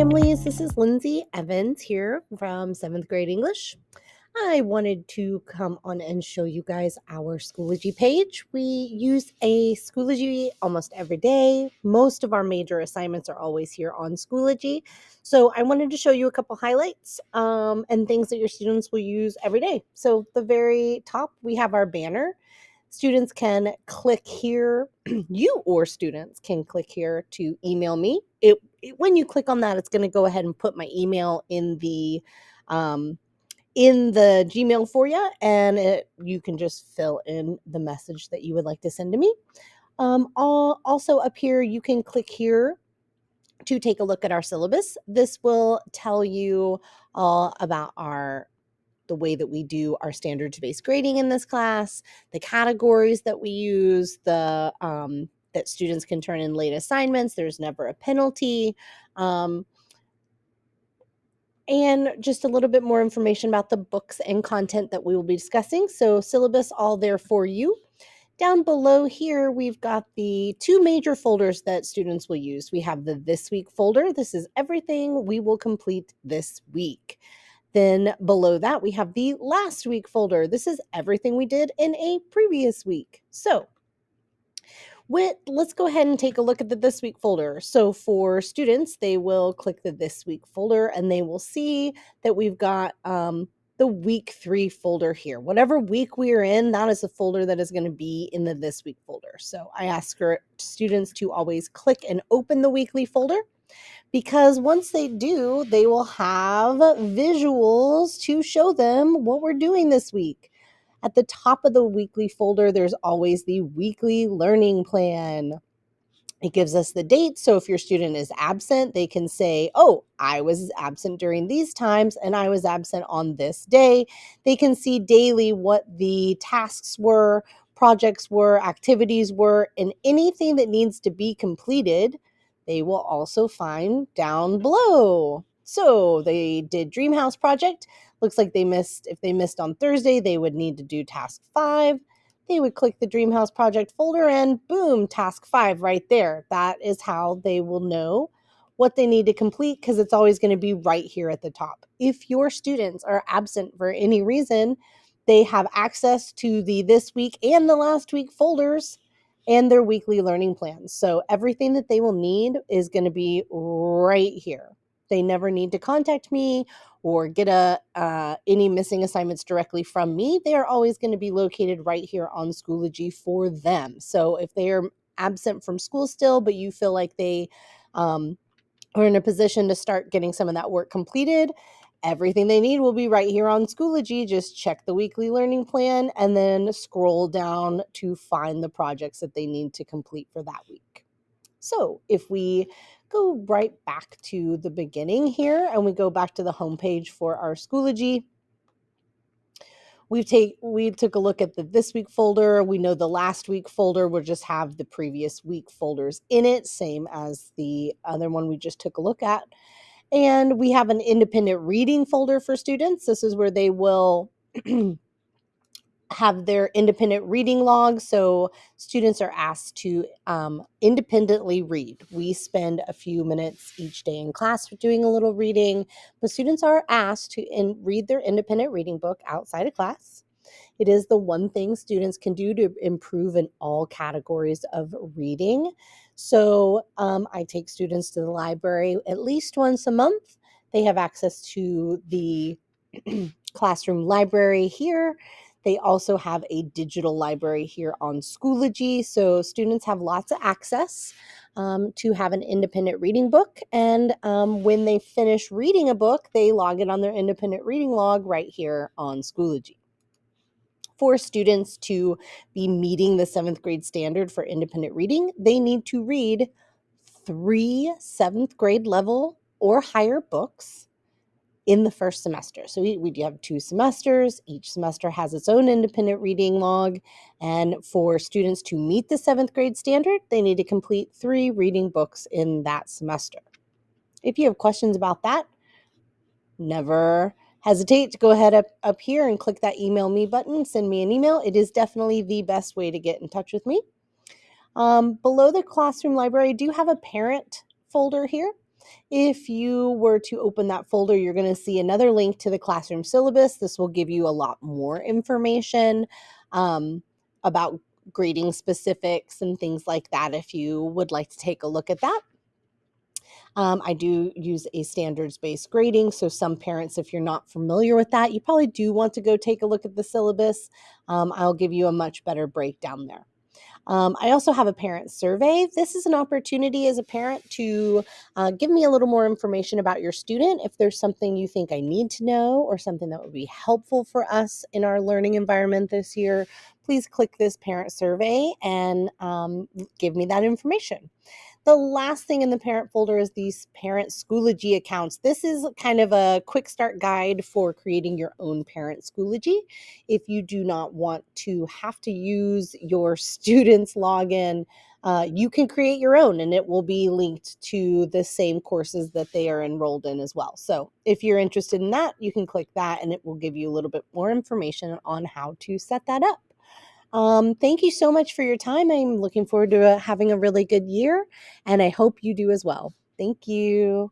families. This is Lindsay Evans here from 7th grade English. I wanted to come on and show you guys our Schoology page. We use a Schoology almost every day. Most of our major assignments are always here on Schoology. So I wanted to show you a couple highlights and things that your students will use every day. So the very top, we have our banner. Students can click here. You or students can click here to email me. When you click on that, it's going to go ahead and put my email in the Gmail for you, and you can just fill in the message that you would like to send to me. Also up here, you can click here to take a look at our syllabus. This will tell you all about the way that we do our standards-based grading in this class, the categories that we use, that students can turn in late assignments. There's never a penalty. And just a little bit more information about the books and content that we will be discussing. So syllabus all there for you. Down below here, we've got the two major folders that students will use. We have the This Week folder. This is everything we will complete this week. Then below that, we have the Last Week folder. This is everything we did in a previous week. So let's go ahead and take a look at the This Week folder. So for students, they will click the This Week folder and they will see that we've got the Week 3 folder here. Whatever week we are in, that is the folder that is going to be in the This Week folder. So I ask our students to always click and open the weekly folder, because once they do, they will have visuals to show them what we're doing this week. At the top of the weekly folder, there's always the weekly learning plan. It gives us the date. So if your student is absent, they can say, oh, I was absent during these times and I was absent on this day. They can see daily what the tasks were, projects were, activities were, and anything that needs to be completed, they will also find down below. So they did Dream House project. Looks like if they missed on Thursday, they would need to do task 5. They would click the Dream House project folder and boom, task 5 right there. That is how they will know what they need to complete, because it's always going to be right here at the top. If your students are absent for any reason, they have access to the This Week and the Last Week folders and their weekly learning plans. So everything that they will need is going to be right here. They never need to contact me or get any missing assignments directly from me. They are always going to be located right here on Schoology for them. So if they are absent from school still, but you feel like they are in a position to start getting some of that work completed, everything they need will be right here on Schoology. Just check the weekly learning plan and then scroll down to find the projects that they need to complete for that week. So if we go right back to the beginning here and we go back to the homepage for our Schoology, we took a look at the This Week folder. We know the Last Week folder will just have the previous week folders in it, same as the other one we just took a look at. And we have an independent reading folder for students. This is where they will have their independent reading log. So students are asked to independently read. We spend a few minutes each day in class doing a little reading, but students are asked to read their independent reading book outside of class. It is the one thing students can do to improve in all categories of reading. So I take students to the library at least once a month. They have access to the classroom library here. They also have a digital library here on Schoology. So students have lots of access to have an independent reading book. And when they finish reading a book, they log it on their independent reading log right here on Schoology. For students to be meeting the 7th grade standard for independent reading, they need to read 3 7th grade level or higher books in the first semester. So we have 2 semesters. Each semester has its own independent reading log. And for students to meet the 7th grade standard, they need to complete 3 reading books in that semester. If you have questions about that, never hesitate to go ahead up here and click that email me button. Send me an email. It is definitely the best way to get in touch with me. Below the classroom library, I do have a parent folder here. If you were to open that folder, you're going to see another link to the classroom syllabus. This will give you a lot more information about grading specifics and things like that if you would like to take a look at that. I do use a standards-based grading, so some parents, if you're not familiar with that, you probably do want to go take a look at the syllabus. I'll give you a much better breakdown there. I also have a parent survey. This is an opportunity as a parent to give me a little more information about your student. If there's something you think I need to know or something that would be helpful for us in our learning environment this year, please click this parent survey and give me that information. The last thing in the parent folder is these parent Schoology accounts. This is kind of a quick start guide for creating your own parent Schoology. If you do not want to have to use your student's login, you can create your own and it will be linked to the same courses that they are enrolled in as well. So if you're interested in that, you can click that and it will give you a little bit more information on how to set that up. Thank you so much for your time. I'm looking forward to having a really good year, and I hope you do as well. Thank you.